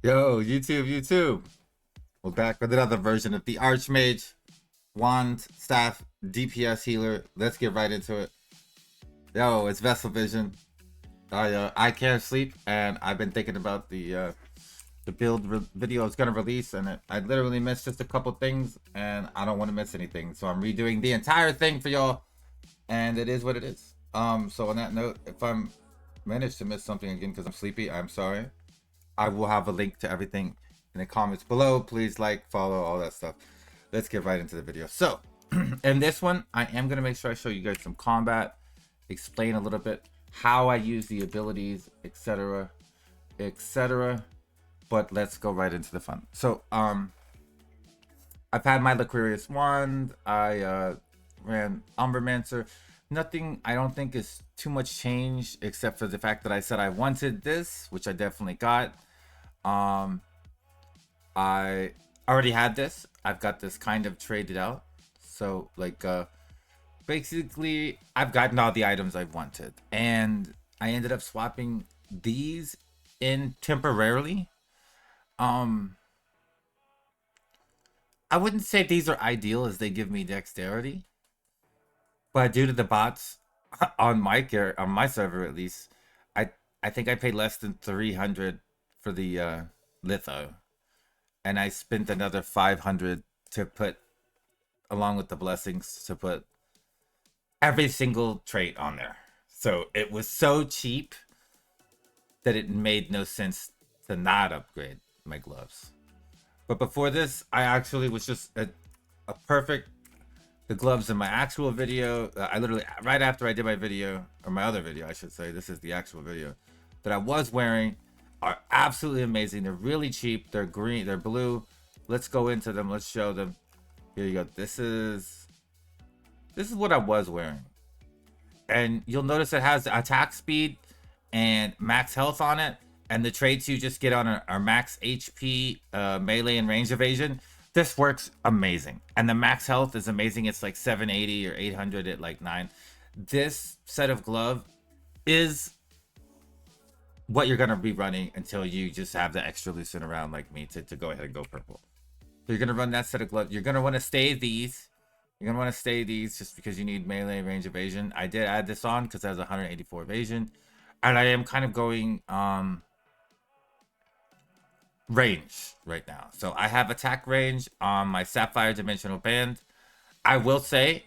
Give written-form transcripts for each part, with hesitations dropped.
Yo, YouTube. We're back with another version of the Archmage Wand Staff DPS Healer. Let's get right into it. Yo, it's Vessel Vision. I can't sleep, and I've been thinking about the build video I was gonna release, and I literally missed just a couple things, and I don't want to miss anything, so I'm redoing the entire thing for y'all, and it is what it is. So on that note, if I'm managed to miss something again because I'm sleepy, I'm sorry. I will have a link to everything in the comments below. Please like, follow, all that stuff. Let's get right into the video. So in this one, I am going to make sure I show you guys some combat, explain a little bit how I use the abilities, etc, etc. But let's go right into the fun. So I've had my Liquirius Wand. I ran Umbermancer. Nothing I don't think is too much change, except for the fact that I said I wanted this, which I definitely got. I already had this. I've got this kind of traded out. So like basically I've gotten all the items I've wanted, and I ended up swapping these in temporarily. I wouldn't say these are ideal as they give me dexterity, but due to the bots on my server at least, I think I paid less than 300 for the litho, and I spent another 500 to put, along with the blessings, to put every single trait on there. So it was so cheap that it made no sense to not upgrade my gloves. But before this, I actually was just a perfect, the gloves in my actual video. I literally, right after I did my video, or my other video I should say, this is the actual video that I was wearing, are absolutely amazing. They're really cheap. They're green, they're blue. Let's go into them. Let's show them. Here you go. This is what I was wearing, and you'll notice it has attack speed and max health on it, and the traits you just get on are max HP, melee, and range evasion. This works amazing, and the max health is amazing. It's like 780 or 800 at like 9. This set of glove is what you're gonna be running until you just have the extra loosen around like me to go ahead and go purple. So you're gonna run that set of gloves. You're gonna want to stay these. You're gonna want to stay these just because you need melee, range evasion. I did add this on because it has 184 evasion, and I am kind of going range right now. So I have attack range on my Sapphire Dimensional Band. I will say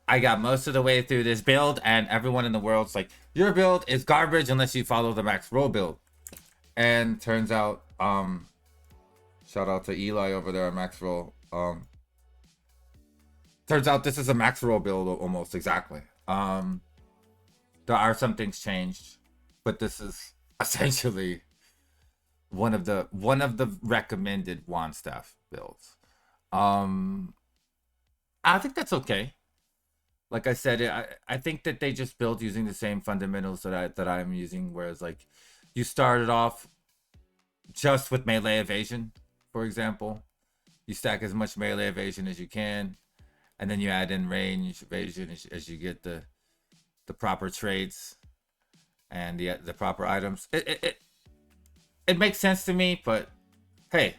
I got most of the way through this build, and everyone in the world's like, your build is garbage unless you follow the MAXROLL build. And turns out, shout out to Eli over there at MAXROLL. Turns out this is a MAXROLL build almost exactly. There are some things changed, but this is essentially one of the recommended wand staff builds. I think that's okay. Like I said, I think that they just build using the same fundamentals that I'm using, whereas like you started off just with melee evasion, for example. You stack as much melee evasion as you can, and then you add in range evasion as you get the proper traits and the proper items. It makes sense to me, but hey,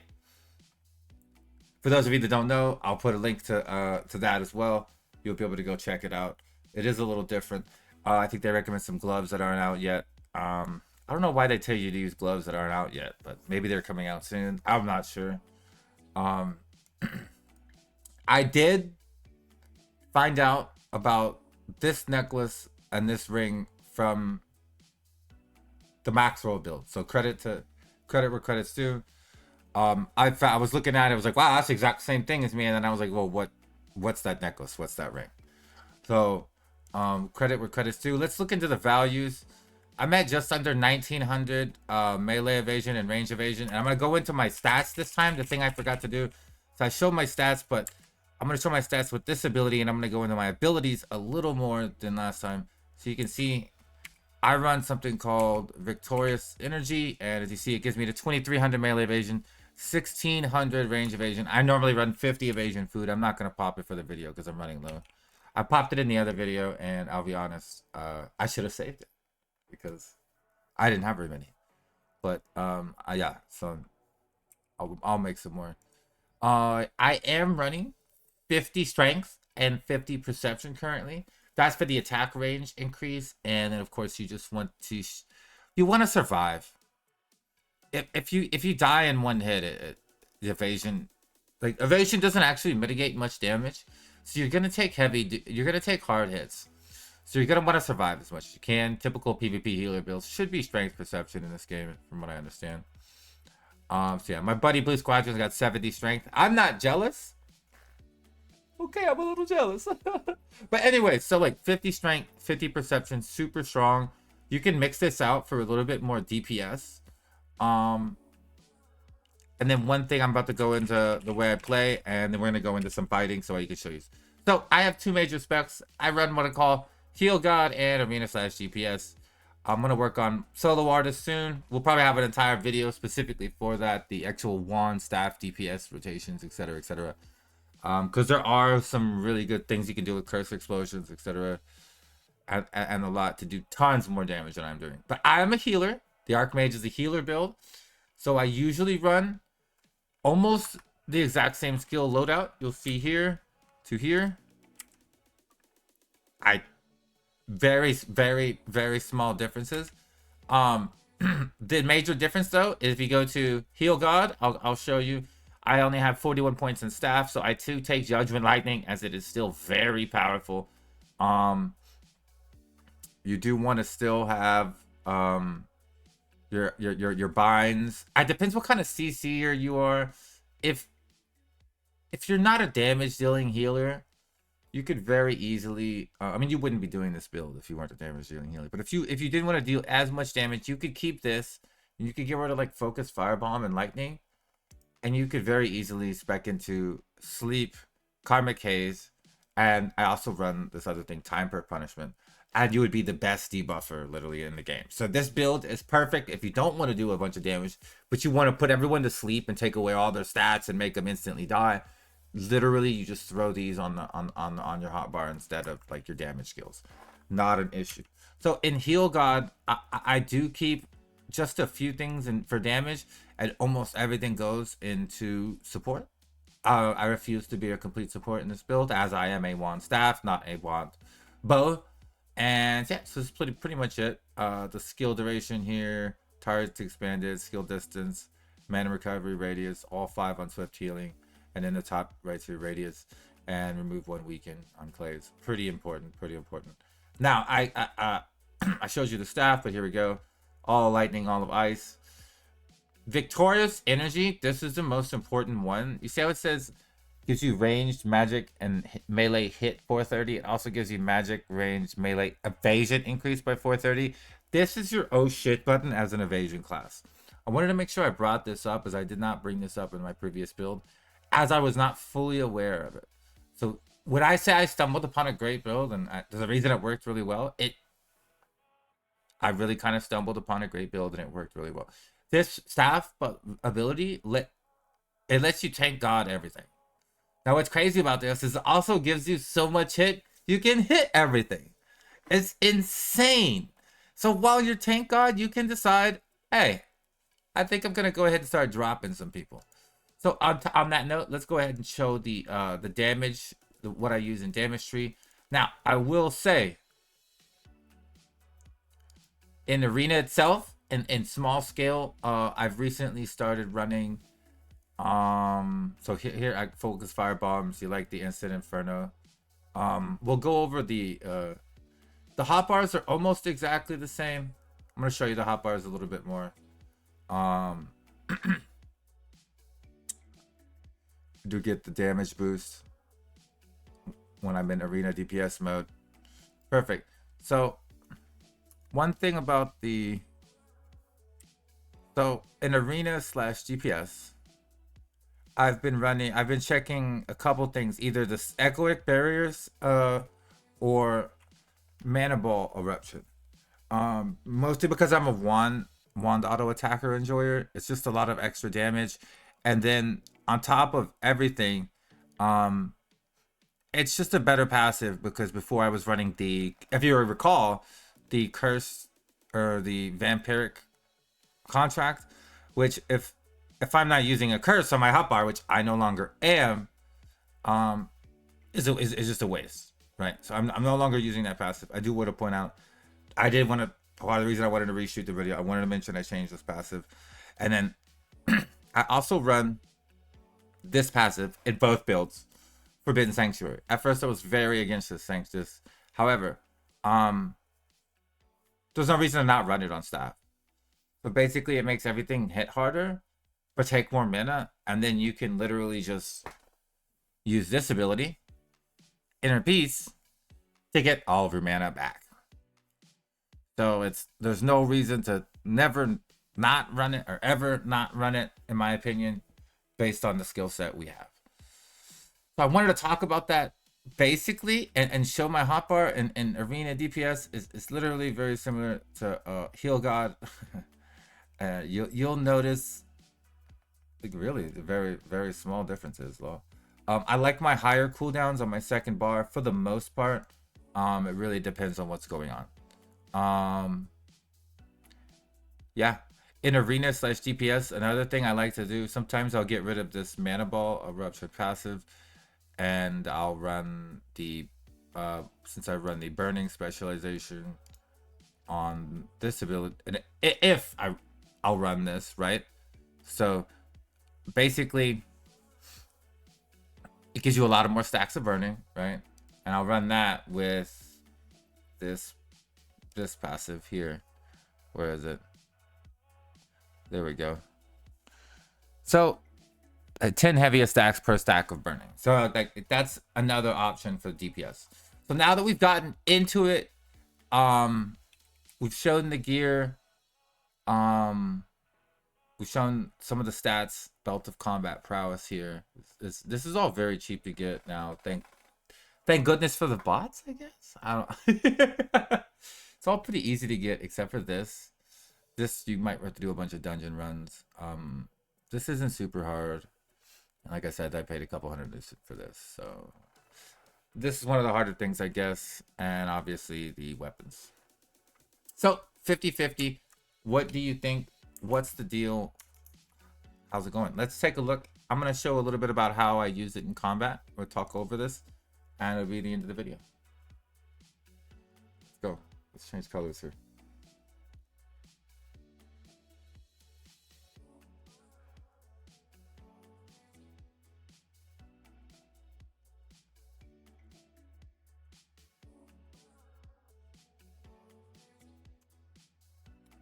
for those of you that don't know, I'll put a link to that as well. You'll be able to go check it out. It is a little different. I think they recommend some gloves that aren't out yet. I don't know why they tell you to use gloves that aren't out yet, but maybe they're coming out soon. I'm not sure. I did find out about this necklace and this ring from the MAXROLL build. So credit where credit's due. I was looking at it. I was like, wow, that's the exact same thing as me. And then I was like, well, what's that necklace? What's that ring? So credit where credit's due. Let's look into the values. I'm at just under 1900 melee evasion and range evasion, and I'm gonna go into my stats this time. The thing I forgot to do, so I showed my stats, but I'm gonna show my stats with this ability, and I'm gonna go into my abilities a little more than last time, so you can see I run something called Victorious Energy, and as you see, it gives me the 2300 melee evasion, 1600 range evasion. I normally run 50 evasion food. I'm not gonna pop it for the video because I'm running low. I popped it in the other video, and I'll be honest, I should have saved it because I didn't have very many. But yeah, so I'll make some more. I am running 50 strength and 50 perception currently. That's for the attack range increase, and then of course you just want to you want to survive. If you die in one hit, the evasion, like evasion doesn't actually mitigate much damage, so you're gonna take you're gonna take hard hits. So you're gonna want to survive as much as you can. Typical PvP healer builds should be strength perception in this game, from what I understand. So yeah, my buddy Blue Squadron's got 70 strength. I'm not jealous. Okay, I'm a little jealous. But anyway, so like 50 strength, 50 perception, super strong. You can mix this out for a little bit more DPS. And then one thing, I'm about to go into the way I play, and then we're gonna go into some fighting so I can show you. So I have two major specs. I run what I call Heal God and Arena / GPS. I'm gonna work on solo artist soon. We'll probably have an entire video specifically for that, the actual wand, staff, DPS rotations, etc., etc. Because there are some really good things you can do with cursor explosions, etc., and a lot to do tons more damage than I'm doing. But I'm a healer. The Archmage is a healer build, so I usually run almost the exact same skill loadout. You'll see here to here. Very small differences. The major difference though is if you go to Heal God, I'll show you. I only have 41 points in staff, so I too take Judgment Lightning, as it is still very powerful. You do want to still have your binds. It depends what kind of CC'er you are. If you're not a damage dealing healer, you could very easily. I mean, you wouldn't be doing this build if you weren't a damage dealing healer. But if you didn't want to deal as much damage, you could keep this. And you could get rid of like Focus, Firebomb, and Lightning, and you could very easily spec into Sleep, Karmic Haze, and I also run this other thing, Time Per Punishment. And you would be the best debuffer literally in the game. So this build is perfect if you don't want to do a bunch of damage, but you want to put everyone to sleep and take away all their stats and make them instantly die. Literally, you just throw these on your hotbar instead of like your damage skills. Not an issue. So in Heal God, I do keep just a few things for damage, and almost everything goes into support. I refuse to be a complete support in this build, as I am a wand staff, not a wand bow. And yeah, so that's pretty much it. The skill duration here, targets expanded, skill distance, mana recovery, radius, all 5 on swift healing, and then the top right to radius, and remove 1 weaken on clays. Pretty important. Now I showed you the staff, but here we go. All lightning, all of ice. Victorious energy. This is the most important one. You see how it says gives you ranged magic and melee hit 430. It also gives you magic, range, melee, evasion increased by 430. This is your oh shit button as an evasion class. I wanted to make sure I brought this up, as I did not bring this up in my previous build, as I was not fully aware of it. So when I say I stumbled upon a great build, and there's a reason it worked really well, I really kind of stumbled upon a great build and it worked really well. This staff ability, it lets you tank God everything. Now, what's crazy about this is it also gives you so much hit, you can hit everything. It's insane. So while you're tank God, you can decide, hey, I think I'm going to go ahead and start dropping some people. So on that note, let's go ahead and show the damage, what I use in damage tree. Now, I will say, in Arena itself, in small scale, I've recently started running. So here I focus fire bombs. You like the instant inferno. We'll go over the hotbars are almost exactly the same. I'm gonna show you the hotbars a little bit more. Do get the damage boost when I'm in arena DPS mode. Perfect. So one thing about in arena / DPS, I've been checking a couple things, either the echoic barriers or mana ball eruption. Mostly because I'm a wand auto attacker enjoyer. It's just a lot of extra damage, and then on top of everything, it's just a better passive, because before I was running if you recall, the curse or the vampiric contract, which if if I'm not using a curse on my hotbar, which I no longer am, is just a waste, right? So I'm no longer using that passive. I do want to point out, I did want to, part of the reason I wanted to reshoot the video, I wanted to mention I changed this passive. And then I also run this passive in both builds, Forbidden Sanctuary. At first I was very against this. However, there's no reason to not run it on staff. So basically it makes everything hit harder, but take more mana, and then you can literally just use this ability, Inner Peace, to get all of your mana back. So there's no reason to never not run it or ever not run it, in my opinion, based on the skill set we have. So I wanted to talk about that basically and show my hotbar in arena DPS is literally very similar to Heal God. You'll notice, like, really the very small differences. I like my higher cooldowns on my second bar for the most part. It really depends on what's going on. Yeah, in arena / DPS, another thing I like to do, sometimes I'll get rid of this mana ball, a ruptured passive, and I'll run the since I run the burning specialization on this ability, and if I'll run this, right? So basically it gives you a lot of more stacks of burning, right? And I'll run that with this passive here. Where is it? There we go. So 10 heaviest stacks per stack of burning. So like that's another option for DPS. So now that we've gotten into it, we've shown the gear, we've shown some of the stats, belt of combat prowess here. This is all very cheap to get now. Thank goodness for the bots, I guess. I don't it's all pretty easy to get except for this. This you might have to do a bunch of dungeon runs. This isn't super hard. Like I said, I paid a couple $100 for this. So this is one of the harder things, I guess, and obviously the weapons. So 50-50. What do you think? What's the deal? How's it going? Let's take a look. I'm going to show a little bit about how I use it in combat. We'll talk over this, and it'll be the end of the video. Let's go. Let's change colors here.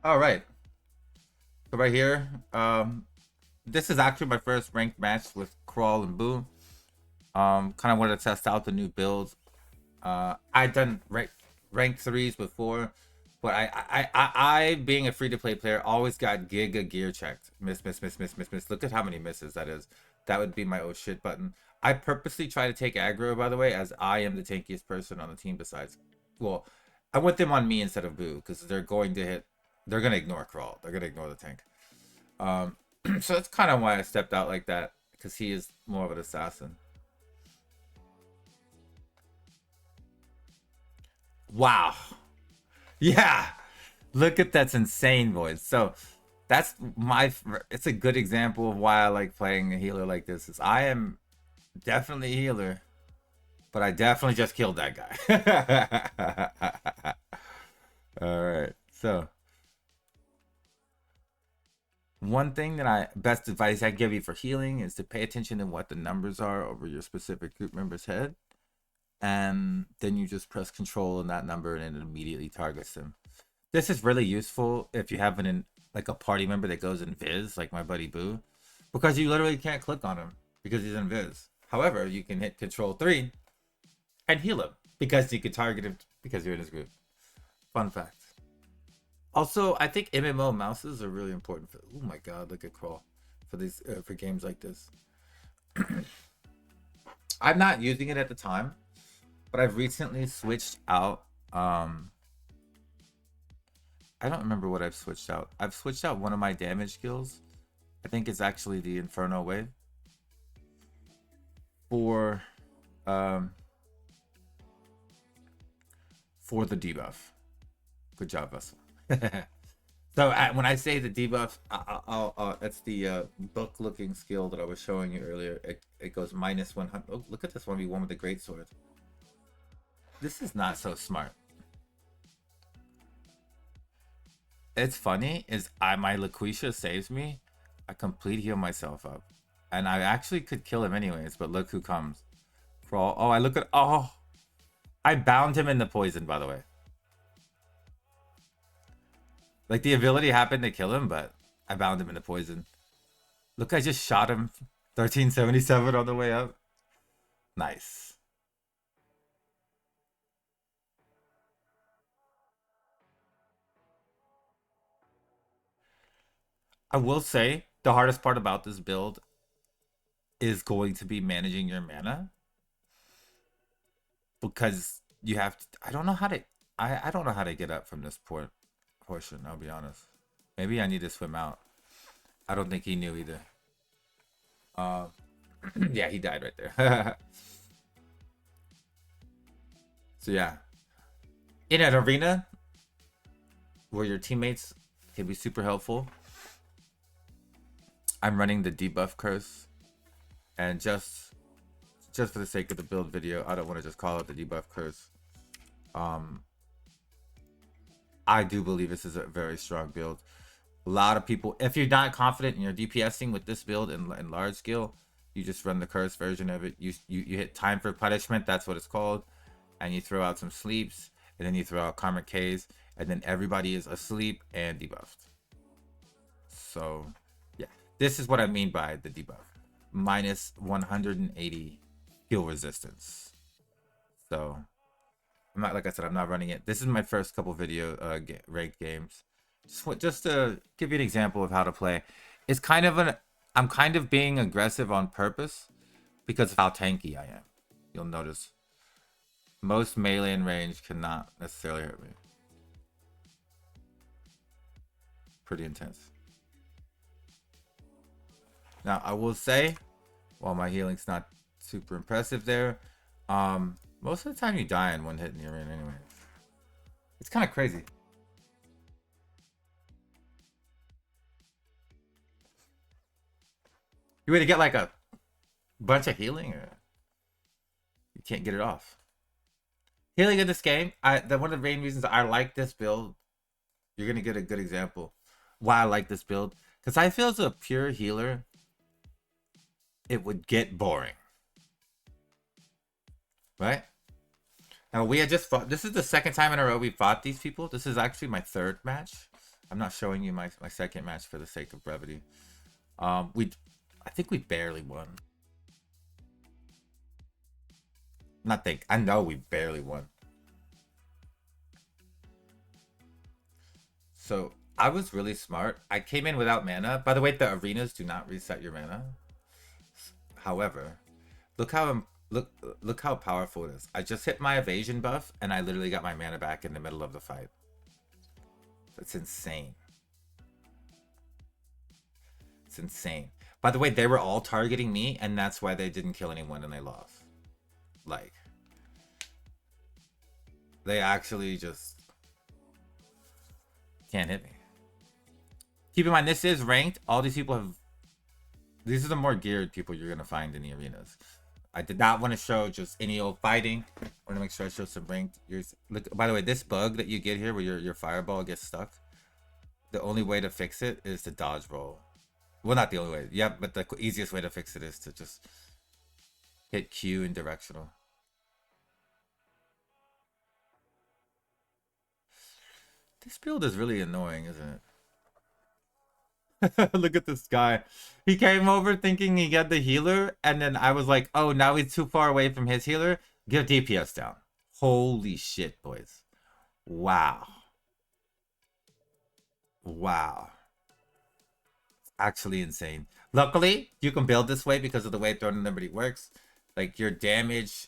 All right. So right here, this is actually my first ranked match with Crawl and Boo. Kind of wanted to test out the new builds. I've done rank 3s before, but I being a free-to-play player, always got Giga gear checked. Miss. Look at how many misses that is. That would be my oh shit button. I purposely try to take aggro, by the way, as I am the tankiest person on the team besides. Well, I want them on me instead of Boo, because they're going to ignore Crawl. They're going to ignore the tank. So that's kind of why I stepped out like that, because he is more of an assassin. Wow. Yeah. Look at that's insane, boys. So that's it's a good example of why I like playing a healer like this. Is I am definitely a healer, but I definitely just killed that guy. All right. So one thing that best advice I give you for healing is to pay attention to what the numbers are over your specific group member's head. And then you just press control on that number and it immediately targets them. This is really useful if you have like a party member that goes invis, like my buddy Boo, because you literally can't click on him because he's invis. However, you can hit control 3 and heal him because you can target him because you're in his group. Fun fact. Also, I think MMO mouses are really important for, oh my god, look at Crawl, for these for games like this. I'm not using it at the time, but I've recently switched out. I don't remember what I've switched out. I've switched out one of my damage skills. I think it's actually the Inferno Wave for the debuff. Good job, Vessel. So when I say the debuff, it's the book-looking skill that I was showing you earlier. It goes minus 100. Oh, look at this 1v1 with the great sword. This is not so smart. It's funny is my Laquisha saves me. I complete heal myself up, and I actually could kill him anyways. But look who comes. Crawl. Oh, I look at. Oh, I bound him in the poison. By the way, like the ability happened to kill him, but I bound him in the poison. Look, I just shot him. 1377 on the way up. Nice. I will say the hardest part about this build is going to be managing your mana, because you have to, I don't know how to I don't know how to get up from this portion, I'll be honest. Maybe I need to swim out. I don't think he knew either. Yeah, he died right there. So yeah, in an arena where your teammates can be super helpful, I'm running the debuff curse, and just for the sake of the build video, I don't want to just call it the debuff curse. I do believe this is a very strong build. A lot of people, if you're not confident in your DPSing with this build in large scale, you just run the curse version of it. You hit time for punishment, that's what it's called, and you throw out some sleeps, and then you throw out karmic K's, and then everybody is asleep and debuffed. So yeah, this is what I mean by the debuff. Minus 180 heal resistance. So I'm not, like I said, I'm not running it. This is my first couple video ranked games. Just to give you an example of how to play. It's kind of I'm kind of being aggressive on purpose because of how tanky I am. You'll notice most melee in range cannot necessarily hurt me. Pretty intense. Now I will say, while my healing's not super impressive there, most of the time you die in one hit in the arena anyway. It's kind of crazy. You ready to get like a bunch of healing, or you can't get it off? Healing in this game, one of the main reasons I like this build, you're gonna get a good example why I like this build, because I feel as a pure healer, it would get boring, right? Now we had just fought. This is the second time in a row we fought these people. This is actually my third match. I'm not showing you my second match for the sake of brevity. I think we barely won. I know we barely won. So I was really smart. I came in without mana. By the way, the arenas do not reset your mana. However, look how powerful it is. I just hit my evasion buff and I literally got my mana back in the middle of the fight. It's insane. It's insane. By the way, they were all targeting me, and that's why they didn't kill anyone and they lost. Like, they actually just can't hit me. Keep in mind, this is ranked. All these people have... These are the more geared people you're going to find in the arenas. I did not want to show just any old fighting. I want to make sure I show some ranked. Look, by the way, this bug that you get here where your fireball gets stuck, the only way to fix it is to dodge roll. Well, not the only way. Yeah, but the easiest way to fix it is to just hit Q in directional. This build is really annoying, isn't it? Look at this guy. He came over thinking he got the healer, and then I was like, oh, now he's too far away from his healer. Give DPS down. Holy shit, boys. Wow. Wow. Actually insane. Luckily, you can build this way because of the way Throne and Liberty works. Like, your damage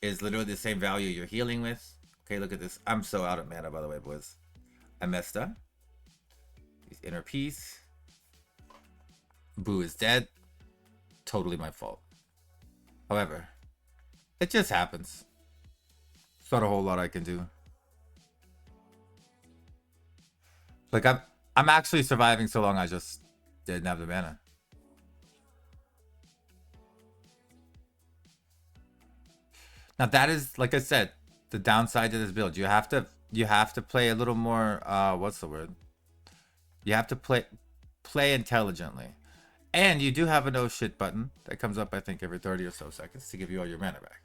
is literally the same value you're healing with. Okay, look at this. I'm so out of mana, by the way, boys. I messed up. He's inner peace. Boo is dead. Totally my fault. However, it just happens. It's not a whole lot I can do. Like, I'm actually surviving so long I just didn't have the mana. Now that is, like I said, the downside to this build. You have to play a little more what's the word? You have to play intelligently. And you do have a no shit button that comes up, I think, every 30 or so seconds to give you all your mana back.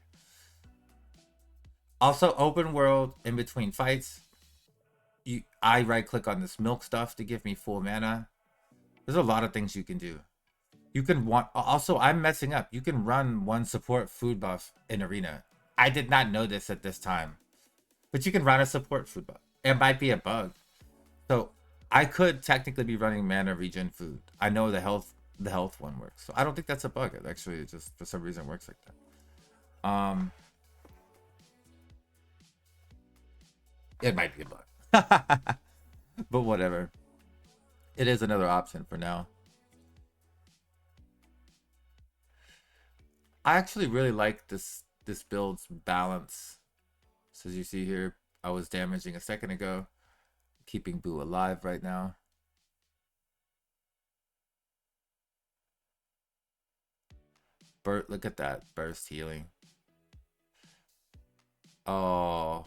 Also, open world in between fights. I right click on this milk stuff to give me full mana. There's a lot of things you can do. You can also, I'm messing up. You can run one support food buff in arena. I did not know this at this time, but you can run a support food buff. It might be a bug. So I could technically be running mana regen food. I know the health one works. So I don't think that's a bug. It actually just for some reason works like that. It might be a bug. But whatever. It is another option for now. I actually really like this build's balance. So as you see here, I was damaging a second ago, keeping Boo alive right now. Look at that burst healing. Oh,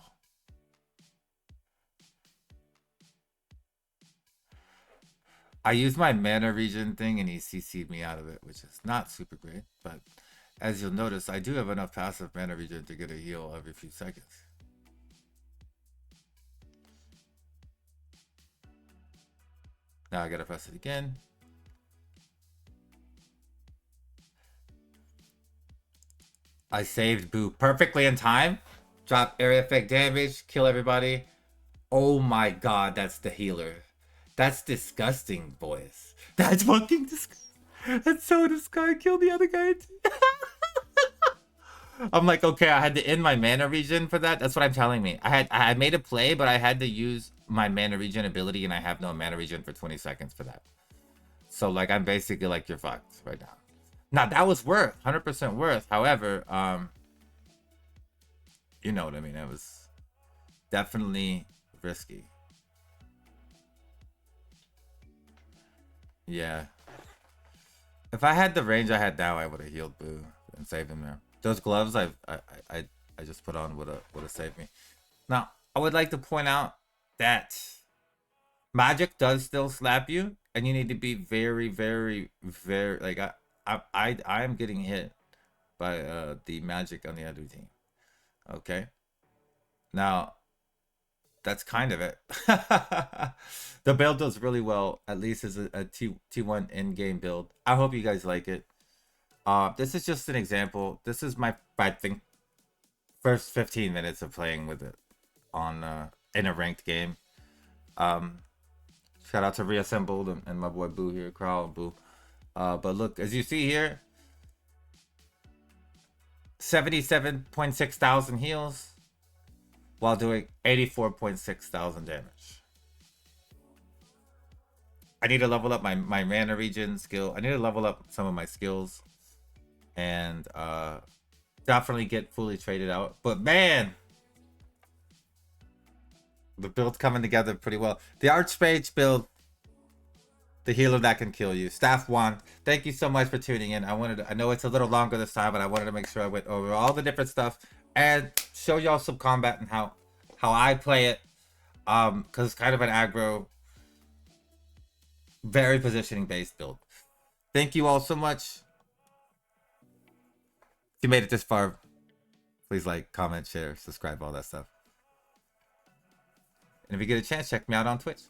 I used my mana regen thing and he CC'd me out of it, which is not super great, but as you'll notice, I do have enough passive mana regen to get a heal every few seconds. Now I gotta press it again. I saved Boo perfectly in time. Drop area effect damage, kill everybody. Oh my god, that's the healer. That's disgusting, boys. That's fucking disgusting. That's so disgusting. Kill the other guy. I'm like, okay, I had to end my mana regen for that. That's what I'm telling me. I made a play, but I had to use my mana regen ability, and I have no mana regen for 20 seconds for that. So like, I'm basically like, you're fucked right now. Now that was worth 100% worth. However, you know what I mean. It was definitely risky. Yeah. If I had the range I had now, I would have healed Boo and saved him there. Those gloves I just put on would have saved me. Now, I would like to point out that magic does still slap you, and you need to be very, very, very like I am getting hit by the magic on the other team. Okay. Now, that's kind of it. The build does really well, at least as a T1 endgame build. I hope you guys like it. This is just an example. This is my, I think, first 15 minutes of playing with it on in a ranked game. Shout out to Reassembled and my boy Boo here, Crow and Boo. But look, as you see here, 77.6 thousand heals while doing 84.6 thousand damage. I need to level up my mana regen skill. I need to level up some of my skills and definitely get fully traded out. But man, the build's coming together pretty well. The Archmage build, the healer that can kill you. Staff 1, thank you so much for tuning in. I know it's a little longer this time, but I wanted to make sure I went over all the different stuff and show y'all some combat and how I play it. Because it's kind of an aggro, very positioning based build. Thank you all so much. If you made it this far, please like, comment, share, subscribe, all that stuff. And if you get a chance, check me out on Twitch.